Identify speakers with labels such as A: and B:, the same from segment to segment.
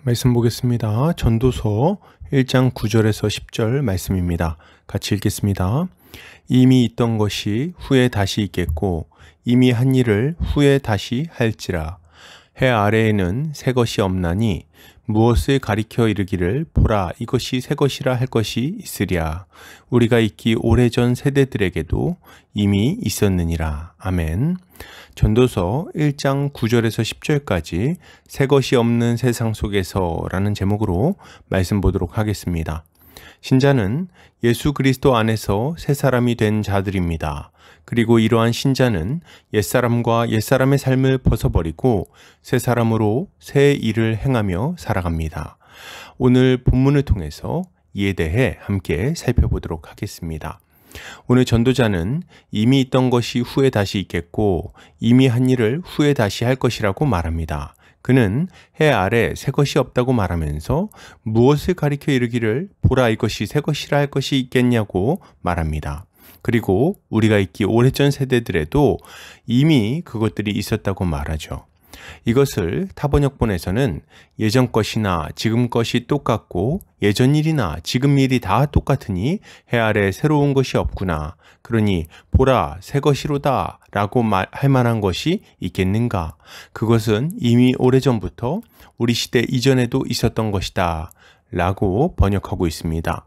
A: 말씀 보겠습니다. 전도서 1장 9절에서 10절 말씀입니다. 같이 읽겠습니다. 이미 있던 것이 후에 다시 있겠고 이미 한 일을 후에 다시 할지라. 해 아래에는 새 것이 없나니 무엇을 가리켜 이르기를 보라 이것이 새 것이라 할 것이 있으랴. 우리가 있기 오래전 세대들에게도 이미 있었느니라. 아멘. 전도서 1장 9절에서 10절까지 새 것이 없는 세상 속에서 라는 제목으로 말씀 보도록 하겠습니다. 신자는 예수 그리스도 안에서 새 사람이 된 자들입니다. 그리고 이러한 신자는 옛사람과 옛사람의 삶을 벗어버리고 새 사람으로 새 일을 행하며 살아갑니다. 오늘 본문을 통해서 이에 대해 함께 살펴보도록 하겠습니다. 오늘 전도자는 이미 있던 것이 후에 다시 있겠고 이미 한 일을 후에 다시 할 것이라고 말합니다. 그는 해 아래 새 것이 없다고 말하면서 무엇을 가리켜 이르기를 보라 이것이 새 것이라 할 것이 있겠냐고 말합니다. 그리고 우리가 있기 오래전 세대들에도 이미 그것들이 있었다고 말하죠. 이것을 타번역본에서는 예전 것이나 지금 것이 똑같고 예전 일이나 지금 일이 다 똑같으니 해 아래 새로운 것이 없구나. 그러니 보라 새 것이로다 라고 할 만한 것이 있겠는가. 그것은 이미 오래전부터 우리 시대 이전에도 있었던 것이다 라고 번역하고 있습니다.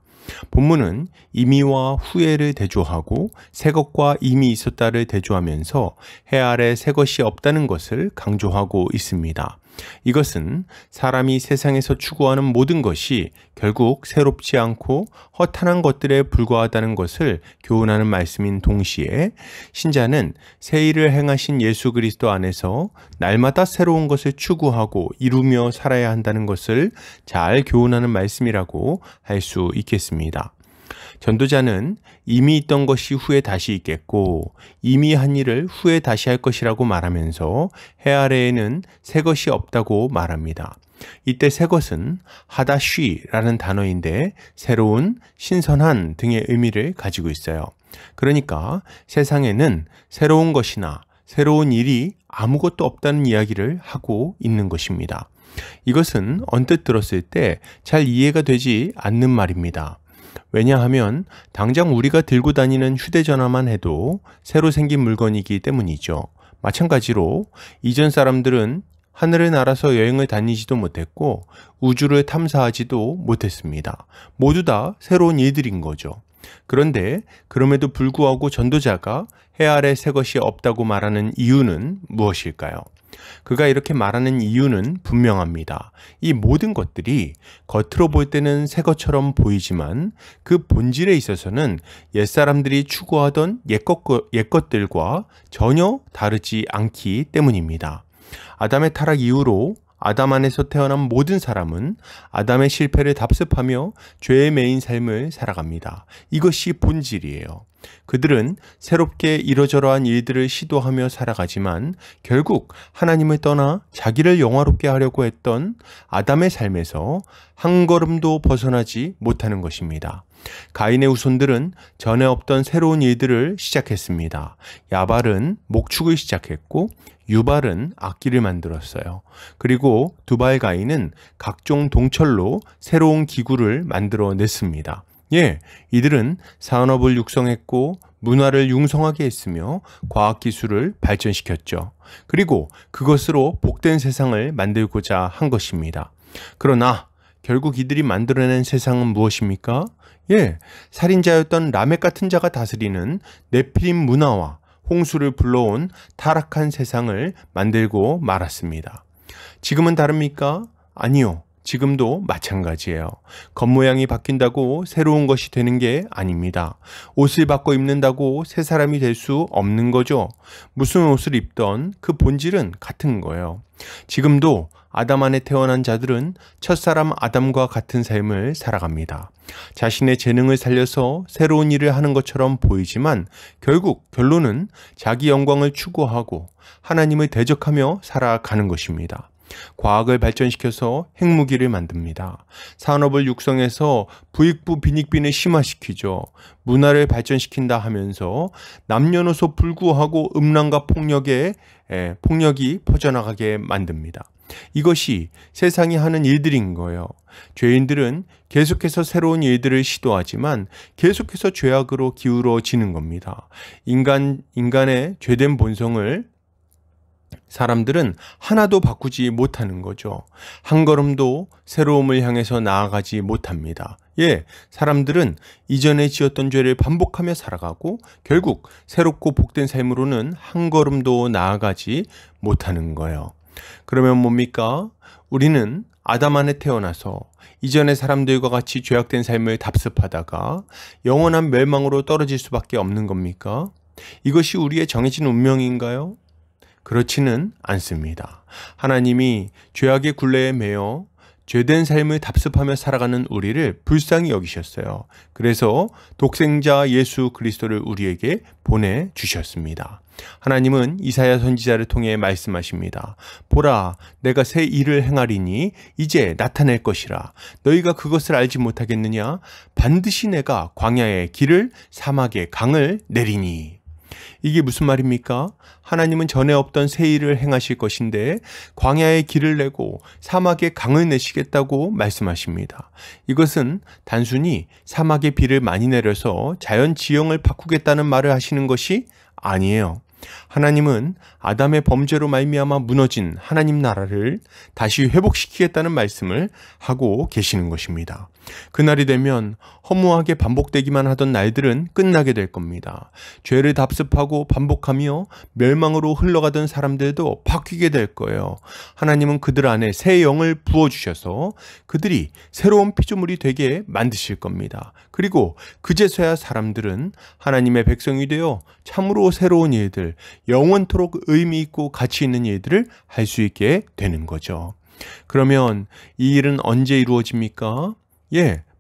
A: 본문은 이미와 후에를 대조하고 새 것과 이미 있었다를 대조하면서 해 아래 새 것이 없다는 것을 강조하고 있습니다. 이것은 사람이 세상에서 추구하는 모든 것이 결국 새롭지 않고 허탄한 것들에 불과하다는 것을 교훈하는 말씀인 동시에 신자는 새 일을 행하신 예수 그리스도 안에서 날마다 새로운 것을 추구하고 이루며 살아야 한다는 것을 잘 교훈하는 말씀이라고 할 수 있겠습니다. 전도자는 이미 있던 것이 후에 다시 있겠고 이미 한 일을 후에 다시 할 것이라고 말하면서 해 아래에는 새 것이 없다고 말합니다. 이때 새 것은 하다쉬라는 단어인데 새로운, 신선한 등의 의미를 가지고 있어요. 그러니까 세상에는 새로운 것이나 새로운 일이 아무것도 없다는 이야기를 하고 있는 것입니다. 이것은 언뜻 들었을 때 잘 이해가 되지 않는 말입니다. 왜냐하면 당장 우리가 들고 다니는 휴대전화만 해도 새로 생긴 물건이기 때문이죠. 마찬가지로 이전 사람들은 하늘을 날아서 여행을 다니지도 못했고 우주를 탐사하지도 못했습니다. 모두 다 새로운 일들인 거죠. 그런데 그럼에도 불구하고 전도자가 해 아래 새 것이 없다고 말하는 이유는 무엇일까요? 그가 이렇게 말하는 이유는 분명합니다. 이 모든 것들이 겉으로 볼 때는 새 것처럼 보이지만 그 본질에 있어서는 옛사람들이 추구하던 옛것들과 전혀 다르지 않기 때문입니다. 아담의 타락 이후로 아담 안에서 태어난 모든 사람은 아담의 실패를 답습하며 죄에 매인 삶을 살아갑니다. 이것이 본질이에요. 그들은 새롭게 이러저러한 일들을 시도하며 살아가지만 결국 하나님을 떠나 자기를 영화롭게 하려고 했던 아담의 삶에서 한 걸음도 벗어나지 못하는 것입니다. 가인의 후손들은 전에 없던 새로운 일들을 시작했습니다. 야발은 목축을 시작했고 유발은 악기를 만들었어요. 그리고 두발 가인은 각종 동철로 새로운 기구를 만들어냈습니다. 이들은 산업을 육성했고 문화를 융성하게 했으며 과학기술을 발전시켰죠. 그리고 그것으로 복된 세상을 만들고자 한 것입니다. 그러나 결국 이들이 만들어낸 세상은 무엇입니까? 살인자였던 라멕 같은 자가 다스리는 네피림 문화와 홍수를 불러온 타락한 세상을 만들고 말았습니다. 지금은 다릅니까? 아니요. 지금도 마찬가지예요. 겉모양이 바뀐다고 새로운 것이 되는 게 아닙니다. 옷을 바꿔 입는다고 새 사람이 될 수 없는 거죠. 무슨 옷을 입던 그 본질은 같은 거예요. 지금도 아담 안에 태어난 자들은 첫사람 아담과 같은 삶을 살아갑니다. 자신의 재능을 살려서 새로운 일을 하는 것처럼 보이지만 결국 결론은 자기 영광을 추구하고 하나님을 대적하며 살아가는 것입니다. 과학을 발전시켜서 핵무기를 만듭니다. 산업을 육성해서 부익부 빈익빈을 심화시키죠. 문화를 발전시킨다 하면서 남녀노소 불구하고 음란과 폭력이 퍼져나가게 만듭니다. 이것이 세상이 하는 일들인 거예요. 죄인들은 계속해서 새로운 일들을 시도하지만 계속해서 죄악으로 기울어지는 겁니다. 인간의 죄된 본성을 사람들은 하나도 바꾸지 못하는 거죠. 한 걸음도 새로움을 향해서 나아가지 못합니다. 사람들은 이전에 지었던 죄를 반복하며 살아가고 결국 새롭고 복된 삶으로는 한 걸음도 나아가지 못하는 거예요. 그러면 뭡니까? 우리는 아담 안에 태어나서 이전의 사람들과 같이 죄악된 삶을 답습하다가 영원한 멸망으로 떨어질 수밖에 없는 겁니까? 이것이 우리의 정해진 운명인가요? 그렇지는 않습니다. 하나님이 죄악의 굴레에 매여 죄된 삶을 답습하며 살아가는 우리를 불쌍히 여기셨어요. 그래서 독생자 예수 그리스도를 우리에게 보내주셨습니다. 하나님은 이사야 선지자를 통해 말씀하십니다. 보라, 내가 새 일을 행하리니 이제 나타낼 것이라. 너희가 그것을 알지 못하겠느냐? 반드시 내가 광야의 길을 사막의 강을 내리니. 이게 무슨 말입니까? 하나님은 전에 없던 새 일을 행하실 것인데 광야의 길을 내고 사막의 강을 내시겠다고 말씀하십니다. 이것은 단순히 사막의 비를 많이 내려서 자연 지형을 바꾸겠다는 말을 하시는 것이 아니에요. 하나님은 아담의 범죄로 말미암아 무너진 하나님 나라를 다시 회복시키겠다는 말씀을 하고 계시는 것입니다. 그날이 되면 허무하게 반복되기만 하던 날들은 끝나게 될 겁니다. 죄를 답습하고 반복하며 멸망으로 흘러가던 사람들도 바뀌게 될 거예요. 하나님은 그들 안에 새 영을 부어주셔서 그들이 새로운 피조물이 되게 만드실 겁니다. 그리고 그제서야 사람들은 하나님의 백성이 되어 참으로 새로운 일들, 영원토록 의미 있고 가치 있는 일들을 할 수 있게 되는 거죠. 그러면 이 일은 언제 이루어집니까?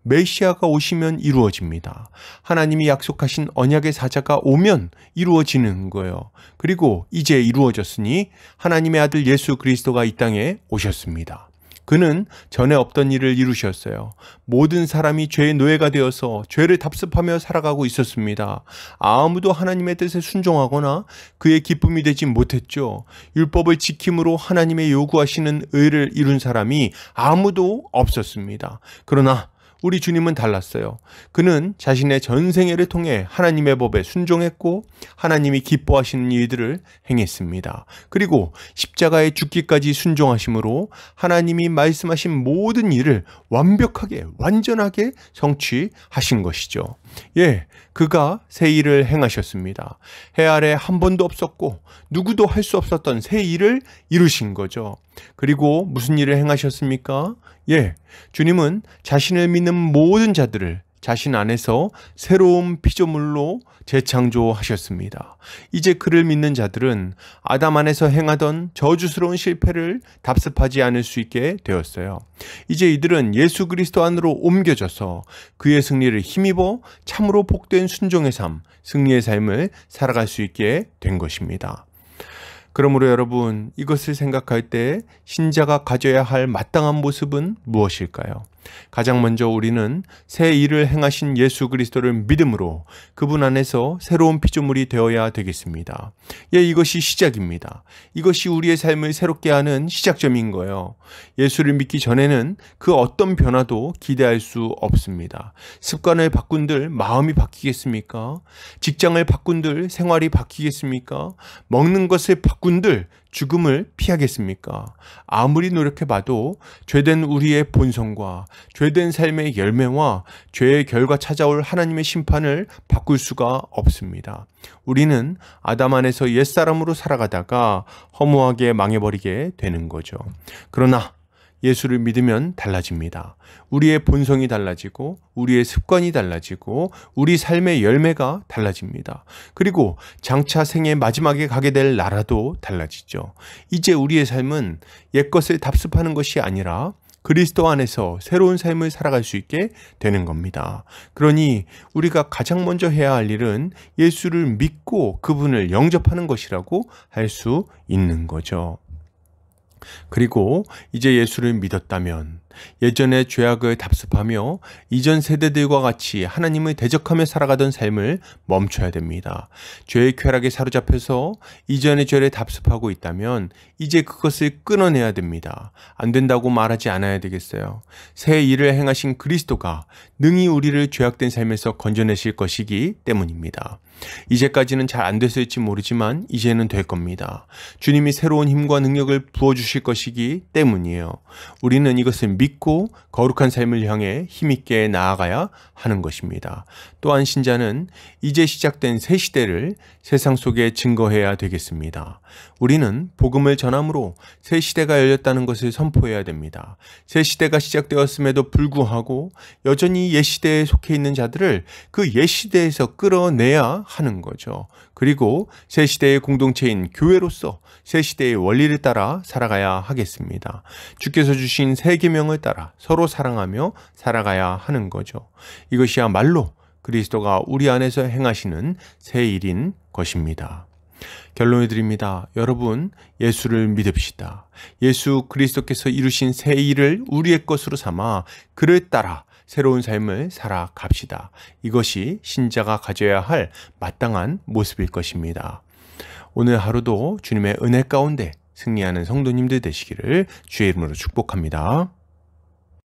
A: 메시아가 오시면 이루어집니다. 하나님이 약속하신 언약의 사자가 오면 이루어지는 거예요. 그리고 이제 이루어졌으니 하나님의 아들 예수 그리스도가 이 땅에 오셨습니다. 그는 전에 없던 일을 이루셨어요. 모든 사람이 죄의 노예가 되어서 죄를 답습하며 살아가고 있었습니다. 아무도 하나님의 뜻에 순종하거나 그의 기쁨이 되지 못했죠. 율법을 지킴으로 하나님의 요구하시는 의를 이룬 사람이 아무도 없었습니다. 그러나 우리 주님은 달랐어요. 그는 자신의 전생애를 통해 하나님의 법에 순종했고 하나님이 기뻐하시는 일들을 행했습니다. 그리고 십자가에 죽기까지 순종하심으로 하나님이 말씀하신 모든 일을 완벽하게 완전하게 성취하신 것이죠. 그가 새 일을 행하셨습니다. 해 아래 한 번도 없었고 누구도 할 수 없었던 새 일을 이루신 거죠. 그리고 무슨 일을 행하셨습니까? 주님은 자신을 믿는 모든 자들을 자신 안에서 새로운 피조물로 재창조하셨습니다. 이제 그를 믿는 자들은 아담 안에서 행하던 저주스러운 실패를 답습하지 않을 수 있게 되었어요. 이제 이들은 예수 그리스도 안으로 옮겨져서 그의 승리를 힘입어 참으로 복된 순종의 삶, 승리의 삶을 살아갈 수 있게 된 것입니다. 그러므로 여러분, 이것을 생각할 때 신자가 가져야 할 마땅한 모습은 무엇일까요? 가장 먼저 우리는 새 일을 행하신 예수 그리스도를 믿음으로 그분 안에서 새로운 피조물이 되어야 되겠습니다. 이것이 시작입니다. 이것이 우리의 삶을 새롭게 하는 시작점인 거예요. 예수를 믿기 전에는 그 어떤 변화도 기대할 수 없습니다. 습관을 바꾼들 마음이 바뀌겠습니까? 직장을 바꾼들 생활이 바뀌겠습니까? 먹는 것을 바꾼들 죽음을 피하겠습니까? 아무리 노력해봐도 죄된 우리의 본성과 죄된 삶의 열매와 죄의 결과 찾아올 하나님의 심판을 바꿀 수가 없습니다. 우리는 아담 안에서 옛사람으로 살아가다가 허무하게 망해버리게 되는 거죠. 그러나 예수를 믿으면 달라집니다. 우리의 본성이 달라지고 우리의 습관이 달라지고 우리 삶의 열매가 달라집니다. 그리고 장차 생의 마지막에 가게 될 나라도 달라지죠. 이제 우리의 삶은 옛것을 답습하는 것이 아니라 그리스도 안에서 새로운 삶을 살아갈 수 있게 되는 겁니다. 그러니 우리가 가장 먼저 해야 할 일은 예수를 믿고 그분을 영접하는 것이라고 할 수 있는 거죠. 그리고 이제 예수를 믿었다면 예전의 죄악을 답습하며 이전 세대들과 같이 하나님을 대적하며 살아가던 삶을 멈춰야 됩니다. 죄의 쾌락에 사로잡혀서 이전의 죄를 답습하고 있다면 이제 그것을 끊어내야 됩니다. 안 된다고 말하지 않아야 되겠어요. 새 일을 행하신 그리스도가 능히 우리를 죄악된 삶에서 건져내실 것이기 때문입니다. 이제까지는 잘 안 됐을지 모르지만 이제는 될 겁니다. 주님이 새로운 힘과 능력을 부어주실 것이기 때문이에요. 우리는 이것을 믿고 거룩한 삶을 향해 힘있게 나아가야 하는 것입니다. 또한 신자는 이제 시작된 새 시대를 세상 속에 증거해야 되겠습니다. 우리는 복음을 전함으로 새 시대가 열렸다는 것을 선포해야 됩니다. 새 시대가 시작되었음에도 불구하고 여전히 옛 시대에 속해 있는 자들을 그 옛 시대에서 끌어내야 하는 거죠. 그리고 새 시대의 공동체인 교회로서 새 시대의 원리를 따라 살아가야 하겠습니다. 주께서 주신 새 계명을 따라 서로 사랑하며 살아가야 하는 거죠. 이것이야말로 그리스도가 우리 안에서 행하시는 새 일인 것입니다. 결론을 드립니다. 여러분, 예수를 믿읍시다. 예수 그리스도께서 이루신 새 일을 우리의 것으로 삼아 그를 따라 새로운 삶을 살아갑시다. 이것이 신자가 가져야 할 마땅한 모습일 것입니다. 오늘 하루도 주님의 은혜 가운데 승리하는 성도님들 되시기를 주의 이름으로 축복합니다.